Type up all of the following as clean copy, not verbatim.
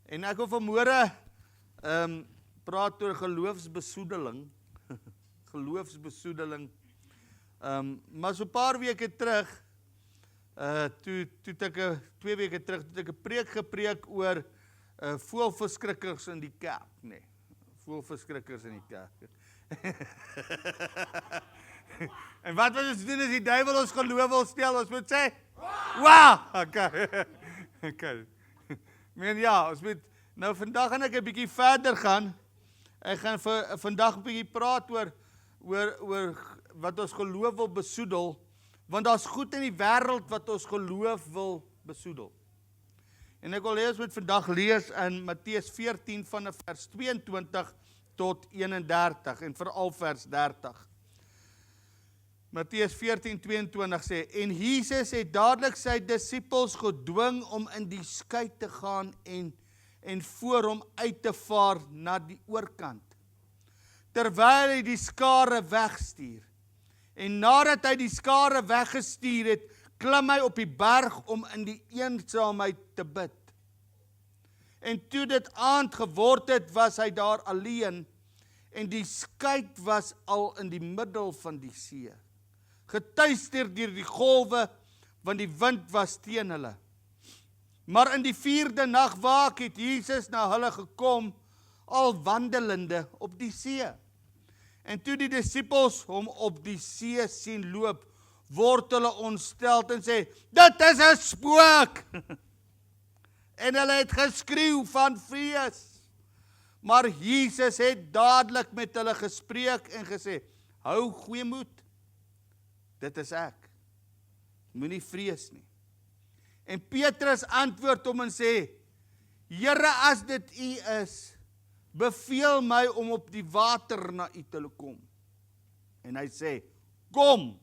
En ek wil vanmôre praat oor geloofsbesoedeling. Geloofsbesoedeling. Maar so 'n paar weke terug, toe het ek 2 weke terug, toe ek 'n preek gepreek oor voëlverskrikkers in die kerk, nee. Voëlverskrikkers in die kerk. En wat ons doen is die duiwel ons geloof wil stel, ons moet sê, wow! Okay. Men ja, ons moet, nou vandag gaan ek 'n bietjie verder gaan. Ek gaan vandag 'n bietjie praat oor wat ons geloof wil besoedel, want daar's goed in die wêreld wat ons geloof wil besoedel. En ek wil hê ons moet vandag lees in Matteus 14 van vers 22 tot 31 en veral vers 30. Matteus 14:22 sê, en Jesus het dadelik sy disippels gedwing om in die skei te gaan en voor hom uit te vaar na die oorkant, terwyl hy die skare wegstuur. En nadat hy die skare weggestuur het, klim hy op die berg om in die eensaamheid te bid. En toe dit aand geword het, was hy daar alleen, en die skei was al in die middel van die see, getuister deur die golwe, want die wind was teen hulle. Maar in die 4de nagwaak het Jesus na hulle gekom, al wandelende op die see. En toe die disippels hom op die see sien loop, word hulle ontsteld en sê, dit is 'n spook! En hulle het geskreeu van vrees. Maar Jesus het dadelik met hulle gespreek en gesê, hou goeie moed, dit is ek, moenie vrees nie. En Petrus antwoord hom en sê, Here, as dit U is, beveel my om op die water na U te kom. En hy sê, kom!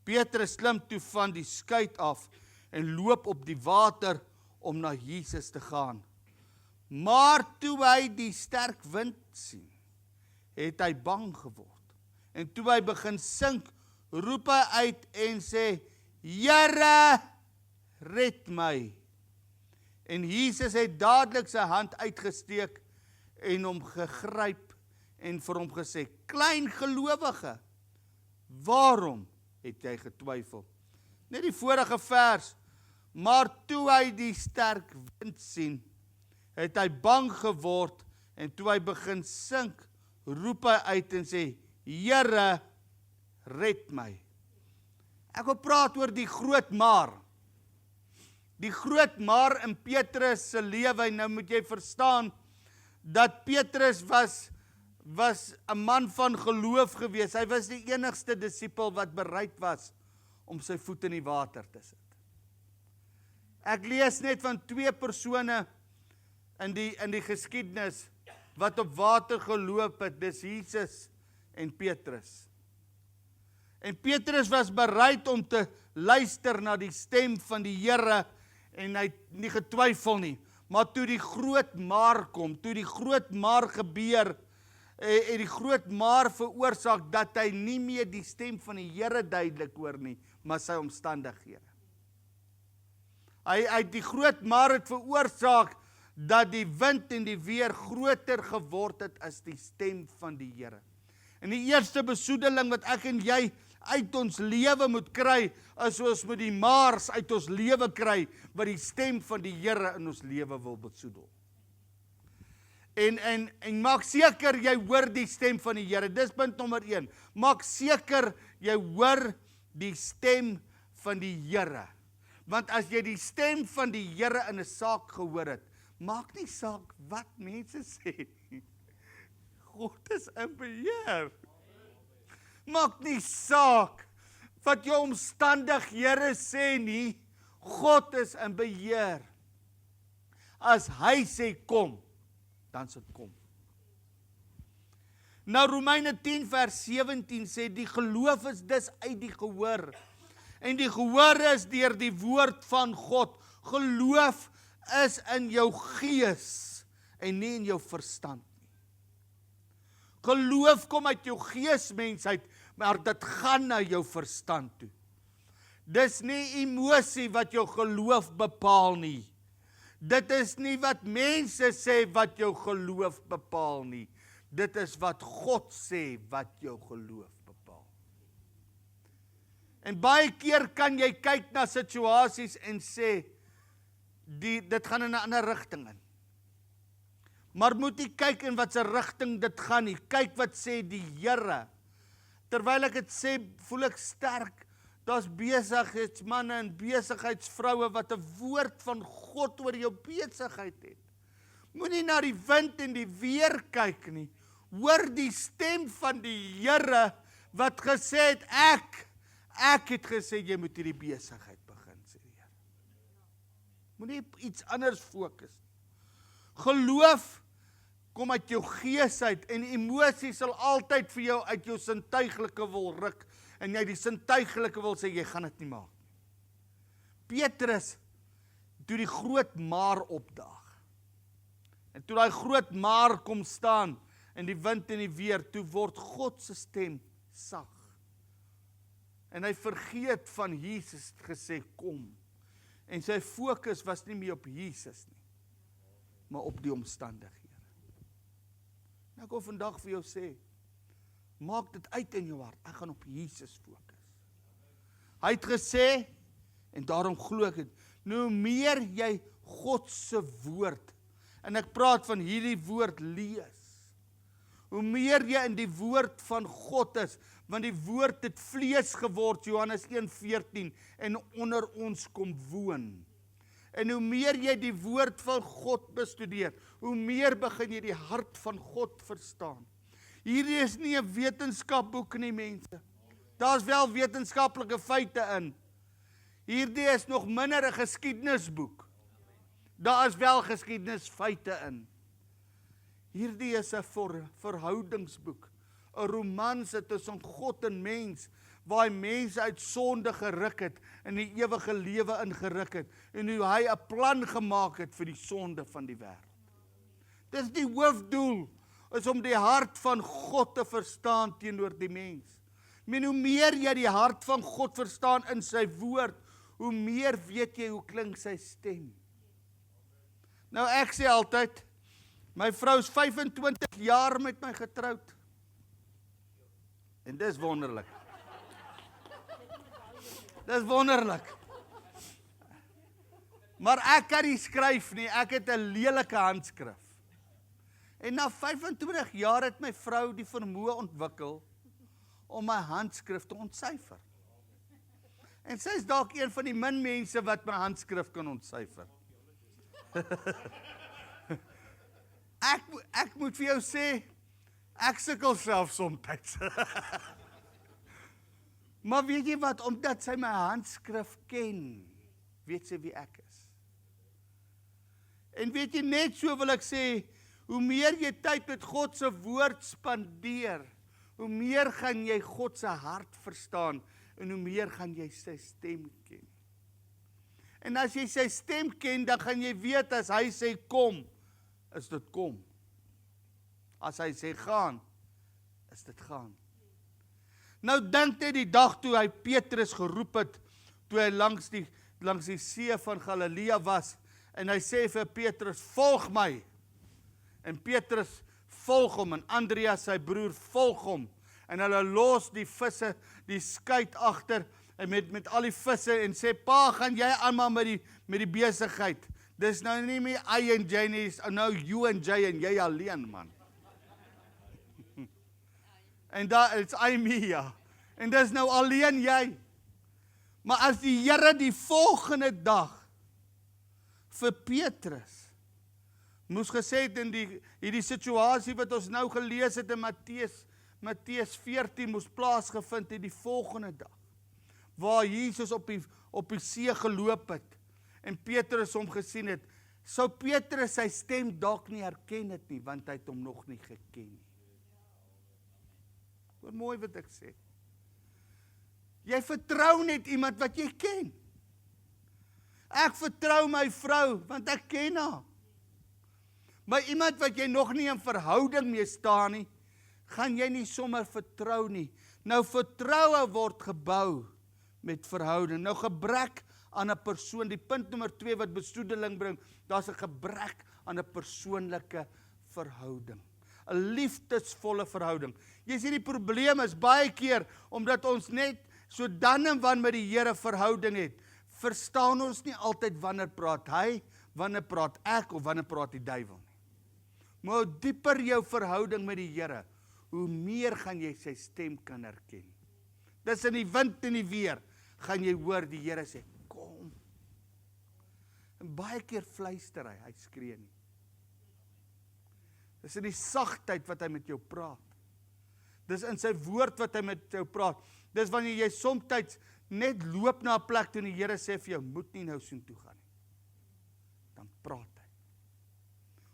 Petrus klim toe van die skei af en loop op die water om na Jesus te gaan. Maar toe hy die sterk wind sien, het hy bang geword. En toe hy begin sink, roep hy uit en sê, Here, red my. En Jesus het dadelik sy hand uitgesteek en hom gegryp en vir hom gesê, klein gelowige, waarom het jy getwyfel? Net die vorige vers, maar toe hy die sterk wind sien, het hy bang geword en toe hy begin sink, roep hy uit en sê, Here, red my. Ek wil praat oor die groot maar. Die groot maar in Petrus se lewe, nou moet jy verstaan, dat Petrus was 'n man van geloof gewees. Hy was die enigste disipel wat bereid was om sy voet in die water te sit. Ek lees net van 2 persone in die geskiedenis wat op water geloop het, dis Jesus en Petrus. En Petrus was bereid om te luister na die stem van die Here en hy het nie getwyfel nie. Maar toe die groot maar kom, toe die groot maar gebeur, en die groot maar veroorsaak dat hy nie meer die stem van die Here duidelik hoor nie, maar sy omstandighede. Die groot maar het veroorsaak dat die wind en die weer groter geword het as die stem van die Here. En die eerste besoedeling wat ek en jy uit ons lewe moet kry, is ons moet die maars uit ons lewe kry, wat die stem van die Here in ons lewe wil besoedel. En maak seker jy hoor die stem van die Here, dis punt nommer 1. Maak seker jy hoor die stem van die Here. Want as jy die stem van die Here in 'n saak gehoor het, maak nie saak wat mense sê nie. God is in beheer. Maak nie saak wat jou omstandighede sê nie, God is in beheer. As hy sê kom, dan sal dit kom. Nou Romeine 10 vers 17 sê, die geloof is dus uit die gehoor. En die gehoor is deur die woord van God. Geloof is in jou gees en nie in jou verstand nie. Geloof kom uit jou geesmensheid, maar dit gaan na jou verstand toe. Dis nie emosie wat jou geloof bepaal nie. Dit is nie wat mense sê wat jou geloof bepaal nie. Dit is wat God sê wat jou geloof bepaal. En baie keer kan jy kyk na situasies en sê, dit gaan in 'n ander rigting in. Maar moet nie kyk in wat se rigting dit gaan nie. Kyk wat sê die Here. Terwyl ek dit sê, voel ek sterk. Daar's besigheidsmanne en besigheidsvroue wat 'n woord van God oor jou besigheid het. Moenie na die wind en die weer kyk nie. Hoor die stem van die Here wat gesê het, ek het gesê jy moet hierdie besigheid begin, sê die Here. Moenie iets anders fokus. Geloof kom uit jou gees uit en emosie sal altyd vir jou uit jou sintuiglike wil ruk en jy die sintuiglike wil sê jy gaan dit nie maak. Petrus toe die groot maar opdaag. En toe daai groot maar kom staan en die wind en die weer, toe word God se stem sag. En hy vergeet van Jesus gesê kom. En sy fokus was nie meer op Jesus nie, maar op die omstandighede. Nou ek wil vandag vir jou sê, maak dit uit in jou hart, ek gaan op Jesus fokus. Hy het gesê, en daarom glo ek dit, nou meer jy God se woord, en ek praat van hierdie woord lees, hoe meer jy in die woord van God is, want die woord het vlees geword, Johannes 1:14, en onder ons kom woon. En hoe meer jy die woord van God bestudeer, hoe meer begin jy die hart van God verstaan. Hierdie is nie 'n wetenskapboek nie, mense. Daar's wel wetenskaplike feite in. Hierdie is nog minder 'n geskiedenisboek. Daar is wel geskiedenisfeite in. Hierdie is 'n verhoudingsboek, 'n romanse tussen God en mens, waar hy mense uit sonde geruk het, en die ewige lewe ingeruk het, en hoe hy 'n plan gemaak het vir die sonde van die wêreld. Dis die hoofdoel, is om die hart van God te verstaan teenoor die mens. Men hoe meer jy die hart van God verstaan in sy woord, hoe meer weet jy hoe klink sy stem. Nou ek sê altyd, my vrou is 25 jaar met my getroud. En dis wonderlik. Dis wonderlik. Maar ek kan nie skryf nie, ek het 'n lelike handskrif. En na 25 jaar het my vrou die vermoë ontwikkel om my handskrif te ontsyfer. En sy is dalk een van die min mense wat my handskrif kan ontsyfer. Ek moet vir jou sê, ek sukkel self soms. Maar weet jy wat, omdat sy my handskrif ken, weet sy wie ek is. En weet jy, net so wil ek sê, hoe meer jy tyd met God se woord spandeer, hoe meer gaan jy God se hart verstaan, en hoe meer gaan jy sy stem ken. En as jy sy stem ken, dan gaan jy weet, as hy sê kom, is dit kom. As hy sê gaan, is dit gaan. Nou dink jy die dag toe hy Petrus geroep het, toe hy langs die see van Galilea was, en hy sê vir Petrus, volg my. En Petrus volg hom, en Andreas sy broer volg hom, en hulle los die visse, die skuit agter, en met al die visse, en sê, pa, gaan jy aanmaak met die besigheid. Dis nou nie meer I en J nie, nou you en J en jy alleen, man. En daar is I me, ja. En dis nou alleen jy. Maar as die Here die volgende dag vir Petrus moes gesê het in hierdie situasie wat ons nou gelees het in Matteus 14 moes plaasgevind het die volgende dag, waar Jesus op die see geloop het en Petrus hom gesien het, sou Petrus sy stem dalk nie herken het nie, want hy het hom nog nie geken nie. Hoor mooi wat ek sê. Jy vertrou net iemand wat jy ken. Ek vertrou my vrou, want ek ken haar. Maar iemand wat jy nog nie in verhouding mee staan nie, gaan jy nie sommer vertrou nie. Nou vertroue word gebou met verhouding. Nou gebrek aan 'n persoon. Die punt nommer 2 wat besoedeling bring, daar's 'n gebrek aan 'n persoonlike verhouding. 'n Liefdesvolle verhouding. Jy sien, die probleem is baie keer, omdat ons net so dan en wan met die Here verhouding het, verstaan ons nie altyd wanneer praat hy, wanneer praat ek, of wanneer praat die duiwel nie. Maar hoe dieper jou verhouding met die Here, hoe meer gaan jy sy stem kan herken. Dis in die wind en die weer, gaan jy hoor die Here sê, kom. En baie keer fluister hy skree nie. Dis in die sagtheid wat hy met jou praat. Dis in sy woord wat hy met jou praat. Dis wanneer jy soms net loop na 'n plek toe die Here sê vir jou, moet nie nou soontoe gaan nie. Dan praat hy.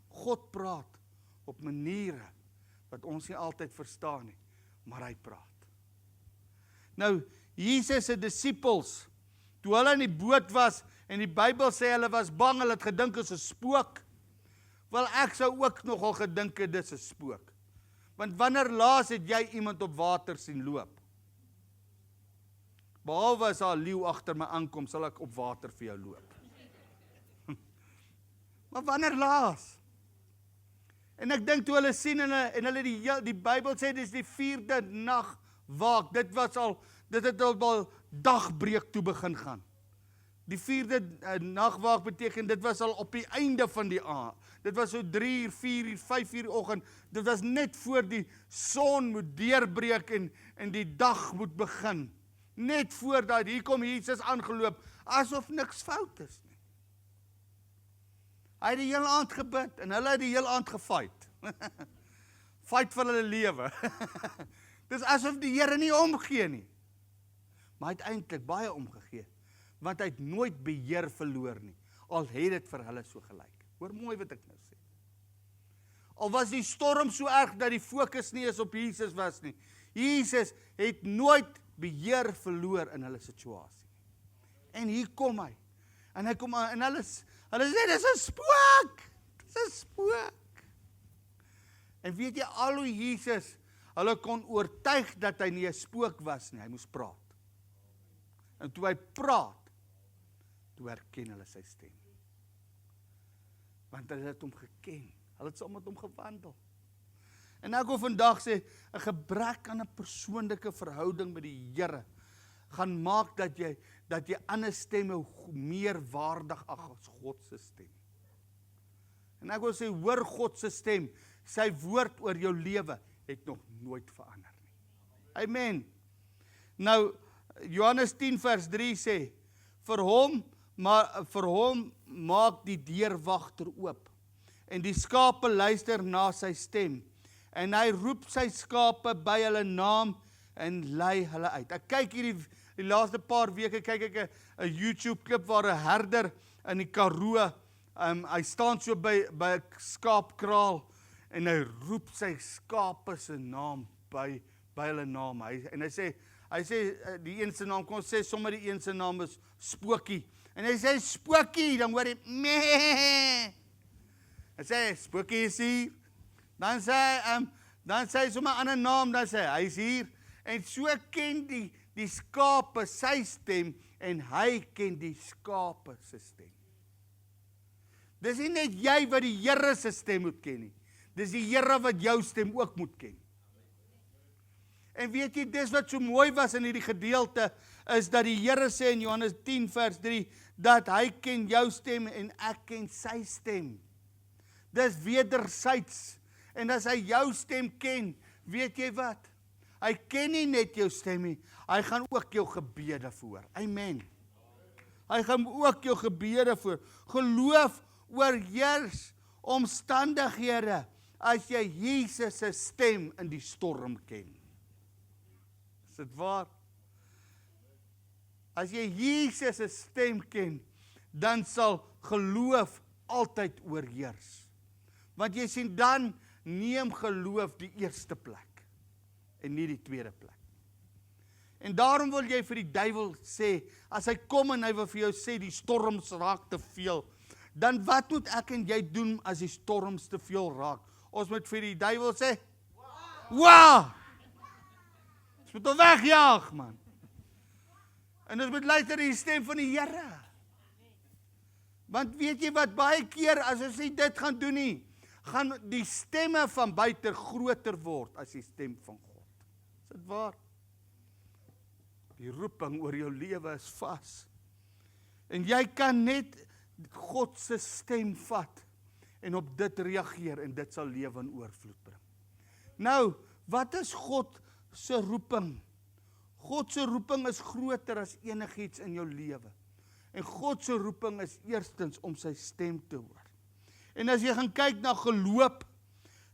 God praat op maniere wat ons nie altyd verstaan nie, maar hy praat. Nou, Jesus se disippels, toe hulle in die boot was, en die Bybel sê hulle was bang, hulle het gedink is 'n spook. Wel, ek sou ook nogal gedink het dis 'n spook. Want wanneer laas het jy iemand op water sien loop? Behalwe as daar 'n leeu agter my aankom, sal ek op water vir jou loop. Maar wanneer laas? En ek dink toe hulle sien en hulle die Bybel sê dis die 4de nag waak. Dit het al dagbreek toe begin gaan. Die 4de nagwaak beteken, dit was al op die einde van die aand. Dit was so 3 uur, 4 uur, 5 uur oggend. Dit was net voor die son moet deurbreek en die dag moet begin. Net voordat hier kom Jesus aangeloop, asof niks fout is nie. Hy het die hele aand gebid en hulle het die hele aand gefight. Fight vir hulle lewe. Dis asof die Here nie omgee nie. Maar hy het eintlik baie omgegee. Want hy het nooit beheer verloor nie, al het dit vir hulle so gelyk. Hoor mooi wat ek nou sê. Al was die storm so erg dat die fokus nie eens op Jesus was nie. Jesus het nooit beheer verloor in hulle situasie. En hier kom hy. En hy kom aan, en hulle sê, dis 'n spook! Dis 'n spook! En weet jy, al hoe Jesus hulle kon oortuig dat hy nie 'n spook was nie, hy moes praat. En toe hy praat, toe herken hulle sy stem. Want hulle het hom geken. Hulle het saam met hom gewandel. En ek wil vandag sê, 'n gebrek aan 'n persoonlike verhouding met die Here gaan maak dat jy ander stemme meer waardig ag as God se stem. En ek wil sê, hoor God se stem, sy woord oor jou lewe het nog nooit verander nie. Amen. Nou, Johannes 10 vers 3 sê, vir hom maak die deurwagter oop, en die skape luister na sy stem, en hy roep sy skape by hulle naam, en lei hulle uit. Ek kyk die laaste paar weke, kyk ek 'n YouTube klip waar 'n herder in die Karoo, hy staan so by 'n skaapkraal, en hy roep sy skape se naam by hulle naam. En hy sê die een se naam, kom ons sê sommer die een se naam is Spookie. En hy sê Spookie, dan hoor hy meh. Hy sê Spookie is hier. Dan sê hy sommer 'n ander naam, dan sê hy is hier. En so ken die skape sy stem en hy ken die skape se stem. Dis nie net jy wat die Here se stem moet ken nie. Dis die Here wat jou stem ook moet ken. En weet jy, dis wat so mooi was in hierdie gedeelte, is dat die Here sê in Johannes 10 vers 3, dat hy ken jou stem en ek ken sy stem. Dis wederzijds. En as hy jou stem ken, weet jy wat? Hy ken nie net jou stem nie, hy gaan ook jou gebede voor. Amen. Hy gaan ook jou gebede voor. Geloof oorheers omstandighede as jy Jesus se stem in die storm ken. Is dit waar? As jy Jesus se stem ken, dan sal geloof altyd oorheers. Want jy sien, dan neem geloof die eerste plek en nie die tweede plek. En daarom wil jy vir die duiwel sê, as hy kom en hy wil vir jou sê, die storms raak te veel, dan wat moet ek en jy doen as die storms te veel raak? Ons moet vir die duiwel sê, wow! Ons moet hom wegjaag, man. En ons moet luister die stem van die Here. Want weet jy wat, baie keer as ons nie dit gaan doen nie, gaan die stemme van buite groter word as die stem van God. Is dit waar? Die roeping oor jou lewe is vas. En jy kan net God se stem vat en op dit reageer en dit sal lewe in oorvloed bring. Nou, wat is God se roeping? God se roeping is groter as enigiets in jou lewe. En God se roeping is eerstens om sy stem te hoor. En as jy gaan kyk na geloop,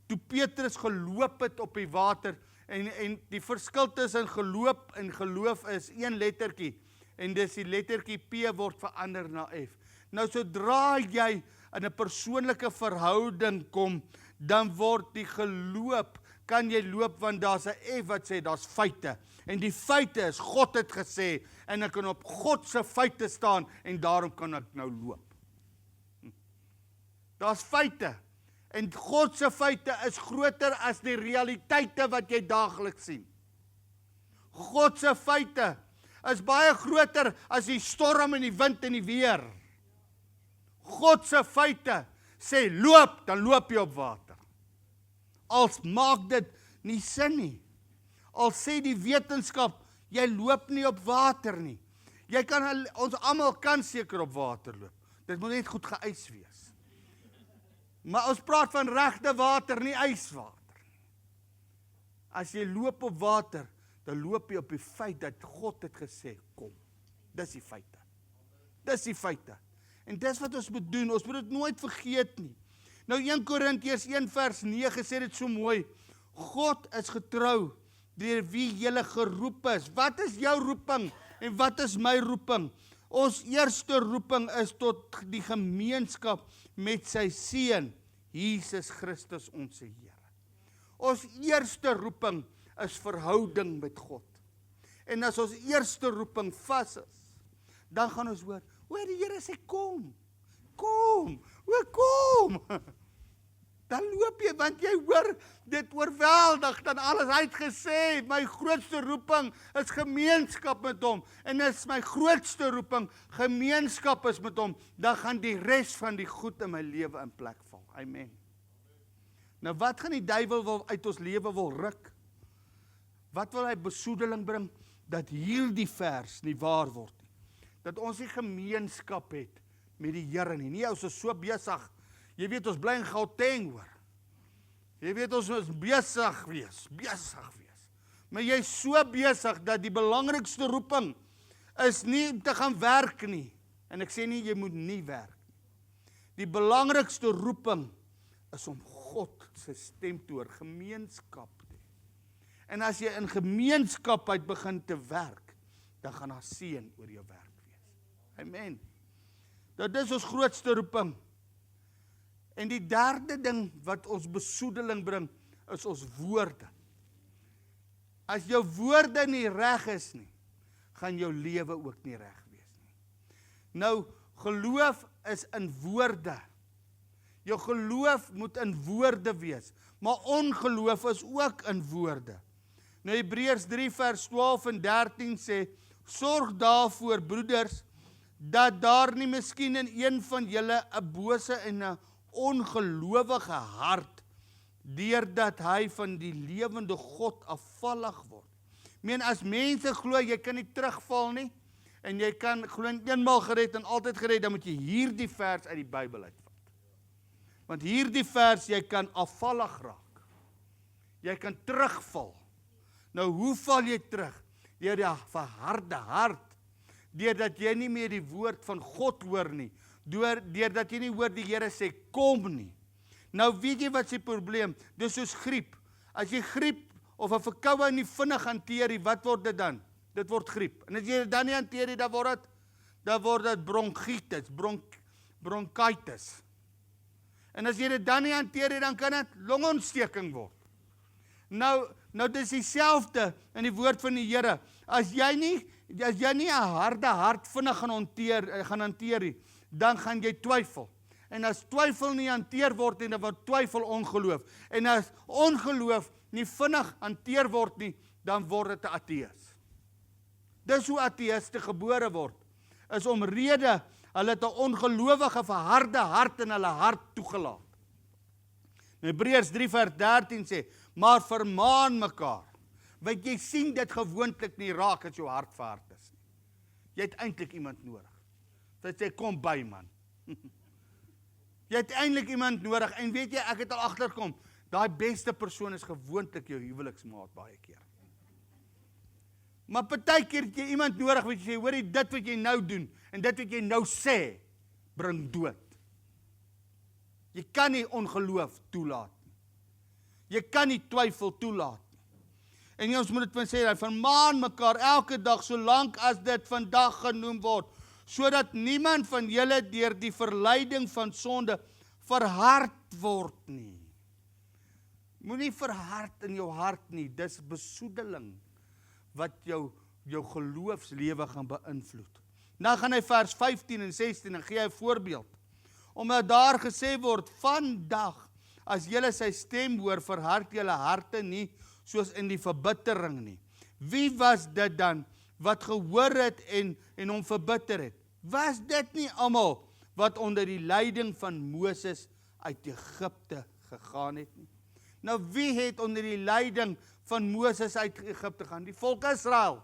toe Petrus geloop het op die water, en die verskil tussen geloop en geloof is een lettertjie, en dis die lettertjie P word verander na F. Nou sodra jy in 'n persoonlike verhouding kom, dan word die geloop, kan jy loop, want daar's 'n F wat sê, daar's feite. En die feite is, God het gesê, en ek kan op God se feite staan, en daarom kan ek nou loop. Daar's feite. En God se feite is groter as die realiteite wat jy daagliks sien. God se feite is baie groter as die storm en die wind en die weer. God se feite sê loop, dan loop jy op water. Als maak dit nie sin nie. Al sê die wetenskap, jy loop nie op water nie. Ons almal kan seker op water loop. Dit moet net goed geys wees. Maar ons praat van regte water, nie yswater. As jy loop op water, dan loop jy op die feit dat God het gesê, kom. Dis die feite. Dis die feite. En dis wat ons moet doen, ons moet dit nooit vergeet nie. Nou 1 Korintiërs 1 vers 9 sê dit so mooi, God is getrou, deur wie julle geroep is. Wat is jou roeping en wat is my roeping? Ons eerste roeping is tot die gemeenskap met sy seun, Jesus Christus ons Here. Ons eerste roeping is verhouding met God. En as ons eerste roeping vas is, dan gaan ons hoor, die Here sê kom, kom. Dan loop jy, want jy hoor dit oorweldig, dan alles hy het gesê, my grootste roeping is gemeenskap met hom, en is my grootste roeping, gemeenskap is met hom, dan gaan die res van die goed in my lewe in plek val. Amen. Nou wat gaan die duiwel uit ons lewe wil ruk? Wat wil hy besoedeling bring? Dat hierdie vers nie waar word nie. Dat ons nie gemeenskap het met die Here nie. Nie, ons is so besig. Jy weet, ons bly in Gauteng hoor. Jy weet, ons is besig wees. Maar jy is so besig dat die belangrikste roeping is nie om te gaan werk nie. En ek sê nie, jy moet nie werk nie. Die belangrikste roeping is om God se stem te hoor, gemeenskap te hê. En as jy in gemeenskap uit begin te werk, dan gaan daar seën oor jou werk wees. Amen. Dat is ons grootste roeping. En die derde ding wat ons besoedeling bring, is ons woorde. As jou woorde nie reg is nie, gaan jou lewe ook nie reg wees nie. Nou, geloof is in woorde. Jou geloof moet in woorde wees, maar ongeloof is ook in woorde. Nou Hebreërs 3 vers 12 en 13 sê, sorg daarvoor broeders, dat daar nie miskien in een van julle 'n bose en 'n ongelowige hart, deurdat hy van die lewende God afvallig word. As mense glo, jy kan nie terugval nie, en jy kan glo eenmaal gered en altyd gered, dan moet jy hierdie vers uit die Bybel uitvat. Want hierdie vers, jy kan afvallig raak. Jy kan terugval. Nou, hoe val jy terug? Deur die verharde hart, deurdat jy nie meer die woord van God hoor nie, deurdat jy nie hoor die Here sê, kom nie. Nou weet jy wat is die probleem? Dis soos griep. As jy griep of 'n verkoue nie vinnig hanteer nie, wat word dit dan? Dit word griep. En as jy dit dan nie hanteer nie, dan word dit bronchitis, bronchitis. En as jy dit dan nie hanteer nie, dan kan dit longontsteking word. Nou dis dieselfde in die woord van die Here. As jy nie 'n harde hart vinnig gaan hanteer nie, dan gaan jy twyfel. En as twyfel nie hanteer word nie, dan word twyfel ongeloof. En as ongeloof nie vinnig hanteer word nie, dan word dit 'n ateïs. Dis hoe ateïste gebore word. Is omrede Hulle het 'n ongelowige verharde hart in hulle hart toegelaat. Hebreërs 3 vers 13 sê, maar vermaan mekaar. Want jy sien dit gewoonlik nie raak as jou hart verhard is nie. Jy het eintlik iemand nodig. Dat sê, kom by man. Jy het eintlik iemand nodig, en weet jy, ek het al agterkom, daai beste persoon is gewoonlik jou huweliksmaat baie keer. Maar partykeer het jy iemand nodig wat jy sê, hoorie, dit wat jy nou doen, en dit wat jy nou sê, bring dood. Jy kan nie ongeloof toelaat nie. Jy kan nie twyfel toelaat nie. En ons moet dit van sê, vermaan mekaar elke dag, solank as dit vandag genoem word, sodat niemand van julle deur die verleiding van sonde verhard word nie. Moenie verhard in jou hart nie, dis besoedeling wat jou geloofslewe gaan beïnvloed. Nou gaan hy vers 15 en 16 en gee hy 'n voorbeeld. Omdat daar gesê word, vandag, as julle sy stem hoor, verhard julle harte nie, soos in die verbittering nie. Wie was dit dan, wat gehoor het en hom verbitter het? Was dit nie almal, wat onder die leiding van Moses uit Egipte gegaan het nie? Nou wie het onder die leiding van Moses uit Egipte gegaan? Die volk Israel.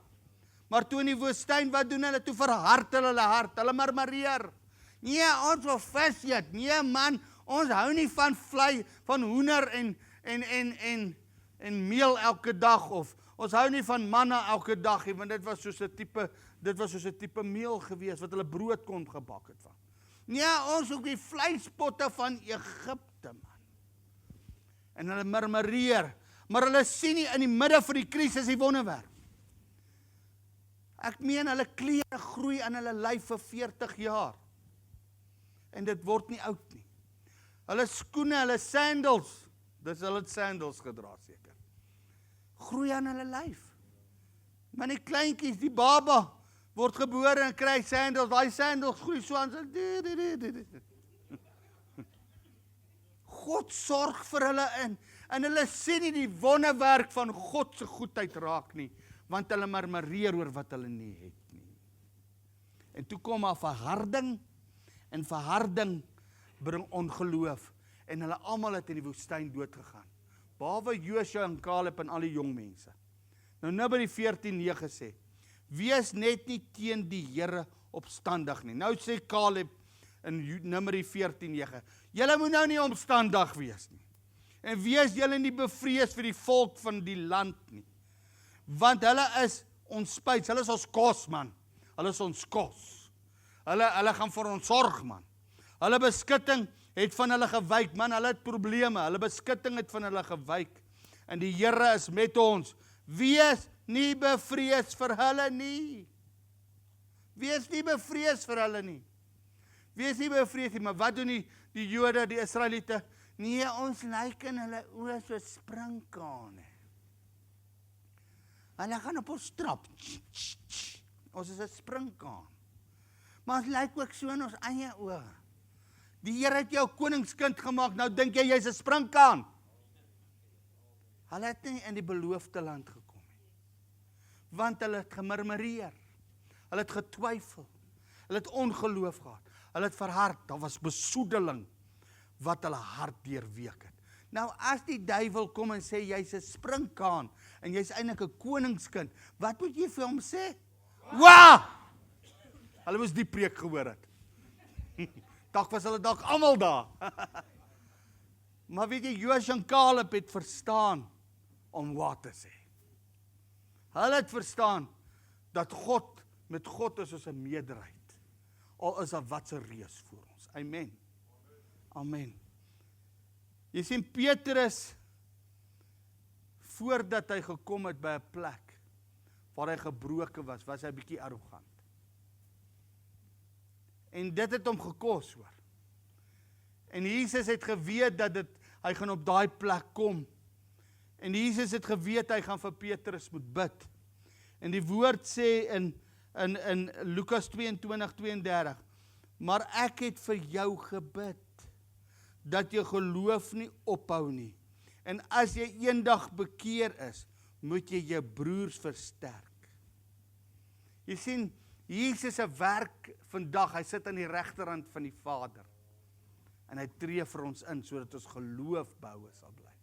Maar toe in die woestyn, wat doen hulle? Toe verhard hulle hart, hulle murmureer. Nee, ons wil vis eet. Nee man, ons hou nie van vlei, van hoender en meel elke dag, of ons hou nie van manna elke dag, want dit was soos 'n tipe meel gewees, wat hulle brood kon gebak het van. Nee, ons ook die vleispotte van Egipte, man. En hulle murmureer, maar hulle sien nie in die midde van die krisis die wonderwerk. Ek meen, hulle klere groei aan hulle lyf vir 40 jaar. En dit word nie oud nie. Hulle skoene, hulle sandals, hulle het sandals gedra seker, groei aan hulle lyf. Maar die kleintjies, die baba, word gebore en kry sandals, daai sandals groei so aan sy. God sorg vir hulle en hulle sien nie die wonderwerk van God se goedheid raak nie, want hulle murmureer oor wat hulle nie het nie. En toe kom maar verharding, en verharding bring ongeloof, en hulle almal het in die woestyn dood gegaan. Behalwe Josua en Caleb en al die jong mense. Nou by die 14:9 sê, wees net nie teen die Here opstandig nie. Nou sê Caleb in Numeri 14:9, julle moet nou nie opstandig wees nie. En wees julle nie bevrees vir die volk van die land nie. Want hulle is ons spys, hulle is ons kos, man. Hulle is ons kos. Hulle gaan vir ons sorg, man. Hulle beskutting het van hulle gewyk, man. Hulle het probleme. Hulle beskutting het van hulle gewyk. En die Here is met ons. Wees nie bevrees vir hulle nie. Wees nie bevrees vir hulle nie. Wees nie bevrees nie, maar wat doen die Jode, die Israeliete? Nee, ons lyk in hulle oë so sprinkane. Hulle gaan op ons trap. Ons is 'n sprinkaan. Maar ons lyk ook so in ons eie oë. Die Here het jou koningskind gemaak, nou dink jy jy's 'n sprinkaan. Hulle het nie in die beloofde land gekom nie. Want hulle het gemurmureer. Hulle het getwyfel. Hulle het ongeloof gehad. Hulle het verhard. Daar was besoedeling wat hulle hart deurweek het. Nou as die duiwel kom en sê jy's 'n sprinkaan en jy's eintlik 'n koningskind, wat moet jy vir hom sê? Wa! Hulle moes die preek gehoor het. Dalk was hulle dalk almal daar. Maar weet jy, Josua en Caleb het verstaan om wat te sê. Hulle het verstaan dat God met God is as 'n meerderheid. Al is 'n watse reus voor ons. Amen. Amen. Jy sien Petrus, voordat hy gekom het by 'n plek waar hy gebroken was hy bietjie arrogant. En dit het hom gekos, hoor. En Jesus het geweet dat hy gaan op daai plek kom. En Jesus het geweet hy gaan vir Petrus moet bid. En die woord sê in Lukas 22:32, maar ek het vir jou gebid, dat jou geloof nie ophou nie. En as jy eendag bekeer is, moet jy jou broers versterk. Jy sien, Jesus se werk vandag, hy sit aan die regterhand van die Vader. En hy tree vir ons in, sodat ons geloof behoue sal bly.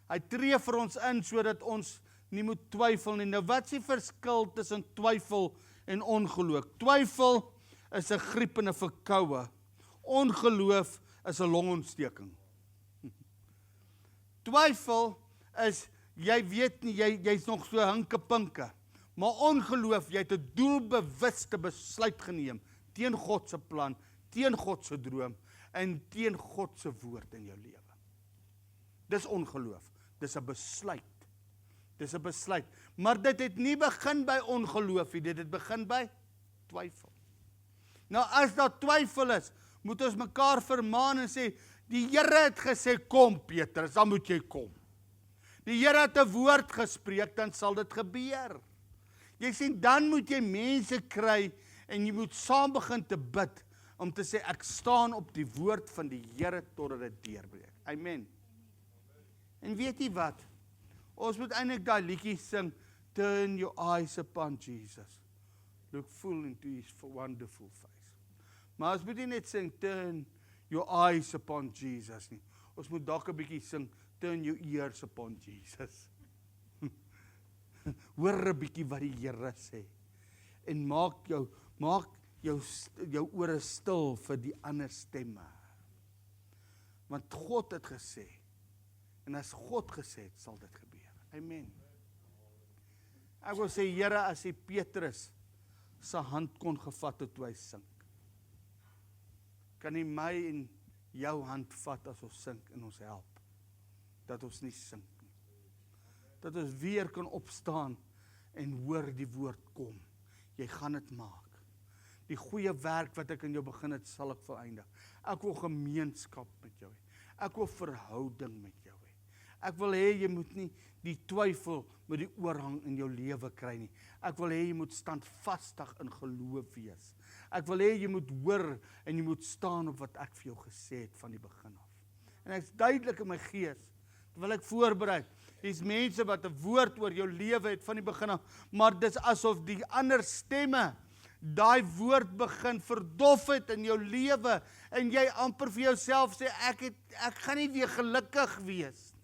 Hy tree vir ons in, sodat ons nie moet twyfel nie. Nou wat is die verskil tussen twyfel en ongeloof? Twyfel is 'n griep en 'n verkoue. Ongeloof is 'n longontsteking. Twyfel is, jy weet nie, jy's nog so hinkepinke. Maar ongeloof, jy het 'n doelbewuste besluit geneem teen God se plan, teen God se droom en teen God se woord in jou lewe. Dis ongeloof. Dis 'n besluit. Dis 'n besluit. Maar dit het nie begin by ongeloof nie, dit het begin by twyfel. Nou as daar twyfel is, moet ons mekaar vermaan en sê, die Here het gesê, kom Petrus, dan moet jy kom. Die Here het 'n woord gespreek, dan sal dit gebeur. Jy sien, dan moet jy mense kry en jy moet saam begin te bid om te sê, ek staan op die woord van die Here totdat dit deurbreek. Amen. En weet jy wat? Ons moet eintlik daai liedjie sing, turn your eyes upon Jesus. Look full into his wonderful face. Maar ons moet nie net sing, turn your eyes upon Jesus nie. Ons moet dalk 'n bietjie sing, turn your ears upon Jesus. Hoor 'n bietjie wat die Here sê. En maak jou ore stil vir die ander stemme. Want God het gesê, en as God gesê het, sal dit gebeur. Amen. Ek wil sê, Here, as hy Petrus sy hand kon gevat het toe hy sink, kan hy my en jou hand vat as ons sink en ons help, dat ons nie sink nie. Dat ons weer kan opstaan en hoor die woord kom. Jy gaan dit maak. Die goeie werk wat ek in jou begin het, sal ek volëindig. Ek wil gemeenskap met jou hê. Ek wil verhouding met jou hê. Ek wil hê jy moet nie die twyfel met die oorhang in jou lewe kry nie. Ek wil hê jy moet standvastig in geloof wees. Ek wil hê jy moet hoor en jy moet staan op wat ek vir jou gesê het van die begin af. En ek is duidelik in my gees, terwyl ek voorberei, hier's mense wat 'n woord oor jou lewe het van die begin af, maar dis asof die ander stemme daai woord begin verdof het in jou lewe, en jy amper vir jouself sê, ek gaan nie weer gelukkig wees.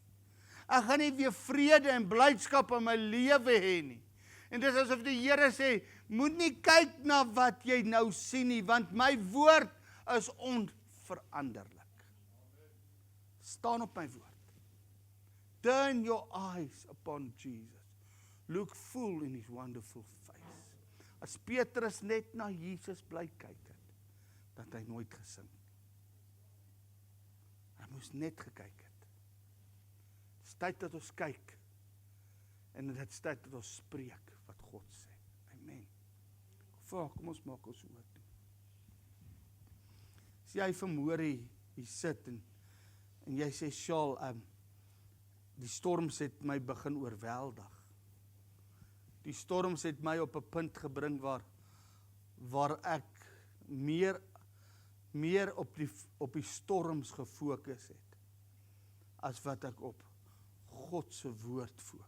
Ek gaan nie weer vrede en blydskap in my lewe hê nie. En dis asof die Here sê, moet nie kyk na wat jy nou sien nie, want my woord is onveranderlik. Staan op my woord. Turn your eyes upon Jesus. Look full in his wonderful face. As Petrus net na Jesus bly kyk het, dat hy nooit gesink. Hy moes net gekyk het. Dit is tyd dat ons kyk, en dit is tyd dat ons spreek wat God sê. Amen. Kom ons maak ons oor toe. As jy vanmôre hier sit en jy sê, Sjaal, die storms het my begin oorweldig. Die storms het my op 'n punt gebring waar ek meer op die storms gefokus het, as wat ek op God se woord fokus.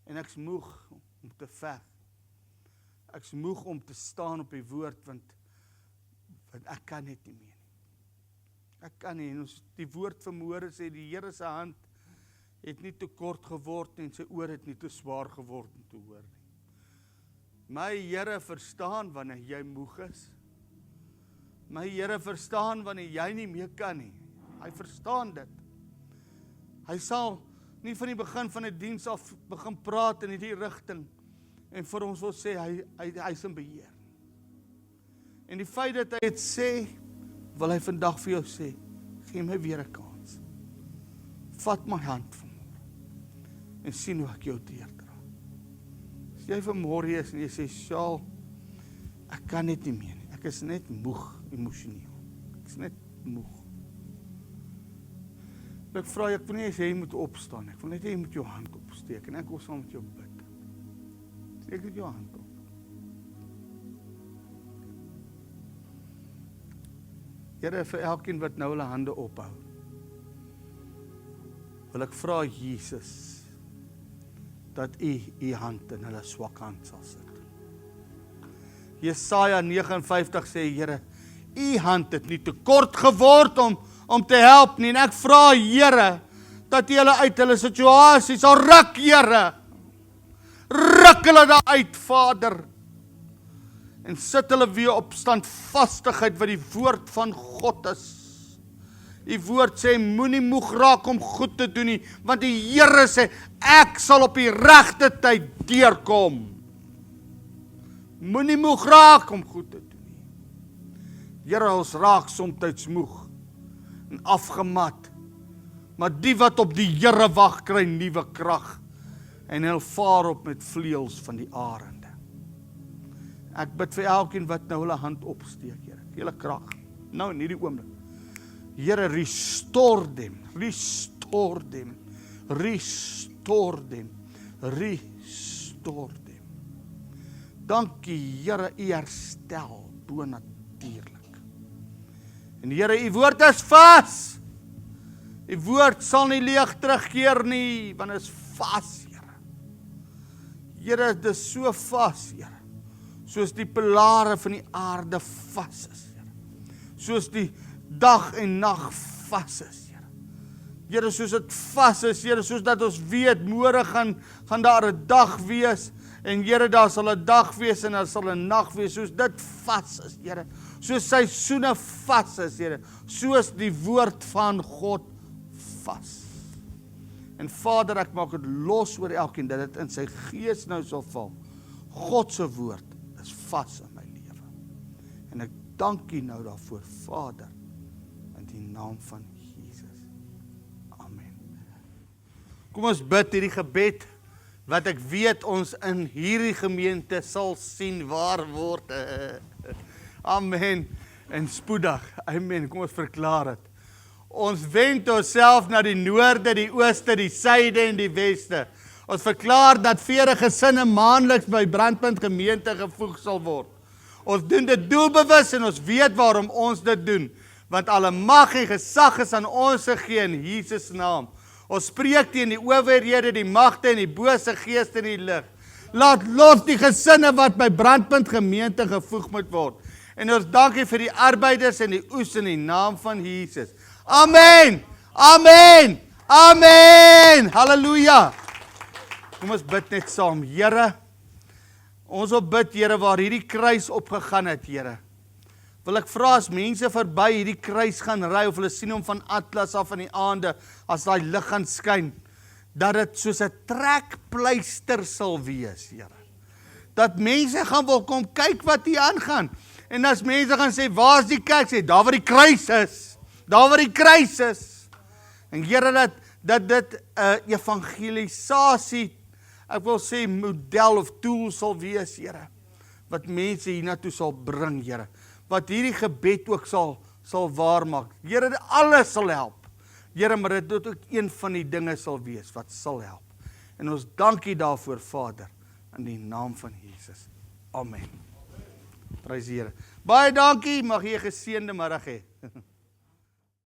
En ek's moeg om te veg. Ek's moeg om te staan op die woord, want ek kan net nie meer nie. Ek kan nie, en die woord vanmôre sê, die Here se hand het nie te kort geword en sy oor het nie te swaar geword om te hoor nie. My Here verstaan wanneer jy moeg is. My Here verstaan wanneer jy nie meer kan nie. Hy verstaan dit. Hy sal nie van die begin van die diens af begin praat in hierdie rigting en vir ons wil sê, hy is in beheer. En die feit dat hy dit sê, wil hy vandag vir jou sê, gee my weer 'n kans. Vat my hand vanmôre en sien hoe ek jou deurdra. As jy vanmôre is en jy sê, Sjaal, ek kan net nie meer nie. Ek is net moeg emosioneel. Ek is net moeg. Ek vra, ek wil nie hê jy moet opstaan. Ek wil net hê jy moet jou hand opsteek en ek wil saam met jou bid. Steek net jou hand op. Here, vir elkeen wat nou hulle hande ophou, wil ek vra, Jesus, dat u hand in hulle swak hand sal sit. Jesaja 59 sê, Here, U hand het nie te kort geword om te help nie. En ek vra, Here, dat U hulle uit hulle situasie sal ruk, Here. Ruk hulle daar uit, Vader. En sit hulle weer op standvastigheid wat die woord van God is. Die woord sê, moenie moeg raak om goed te doen nie, want die Here sê, ek sal op die regte tyd deurkom. Moenie moeg raak om goed te doen nie. Here, ons raak soms moeg en afgemat, maar die wat op die Here wag, kry nuwe krag, en hulle vaar op met vleuels van die arende. Ek bid vir elkeen wat nou hulle hand opsteek, Here, gee hulle krag, nou in hierdie oomblik. Here, restore them, restore them, restore them, restore them. Dankie, Here, U herstel bonatuurlik. En Here, U woord is vas. U woord sal nie leeg terugkeer nie, want is vas, Here. Here, dit is so vas, Here. Soos die pilare van die aarde vas is, Here. Soos die dag en nag vas is, Here. Here, soos dit vas is, Here, soos dat ons weet, môre gaan daar 'n dag wees, en Here, daar sal 'n dag wees, en daar sal 'n nag wees, soos dit vas is, Here. Soos seisoene vas is, Here. Soos die woord van God vas. En Vader, ek maak dit los oor elkeen, dat dit in sy gees nou sal val. God se woord is vas in my lewe. En ek dank U nou daarvoor, Vader, in die naam van Jesus. Amen. Kom ons bid hierdie gebed, wat ek weet ons in hierdie gemeente sal sien waar word. Amen. En spoedig. Amen. Kom ons verklaar dit. Ons wend onsself na die noorde, die ooste, die suide en die weste. Ons verklaar dat 40 gesinne maandeliks by Brandpunt gemeente gevoeg sal word. Ons doen dit doelbewus en ons weet waarom ons dit doen. Want alle mag en gesag is aan ons gegee in Jesus naam. Ons spreek teen die owerhede, die magte en die bose geeste in die lig. Laat los die gesinne wat by Brandpunt gemeente gevoeg moet word. En ons dankie vir die arbeiders en die oes in die naam van Jesus. Amen! Amen! Amen! Halleluja! Kom ons bid net saam. Here, ons wil bid, Here, waar hierdie kruis opgegaan het, Here. Wil ek vra as mense verby hierdie kruis gaan ry, of hulle sien hom van Atlas af in die aande, as daai lig gaan skyn, dat dit soos 'n trekpleister sal wees, Here. Dat mense gaan wil kom kyk wat hier aangaan. En as mense gaan sê, waar is die kerk? Sê, daar waar die kruis is. Daar waar die kruis is. En Here, dat dit evangelisasie, ek wil sê model of tool sal wees, Here. Wat mense hiernatoe sal bring, Here. Wat hierdie gebed ook sal waarmaak. Here, alles sal help. Here, maar dit ook een van die dinge sal wees wat sal help. En ons dankie daarvoor, Vader, in die naam van Jesus. Amen. Prys die Here. Baie dankie, mag jy 'n geseënde middag hê.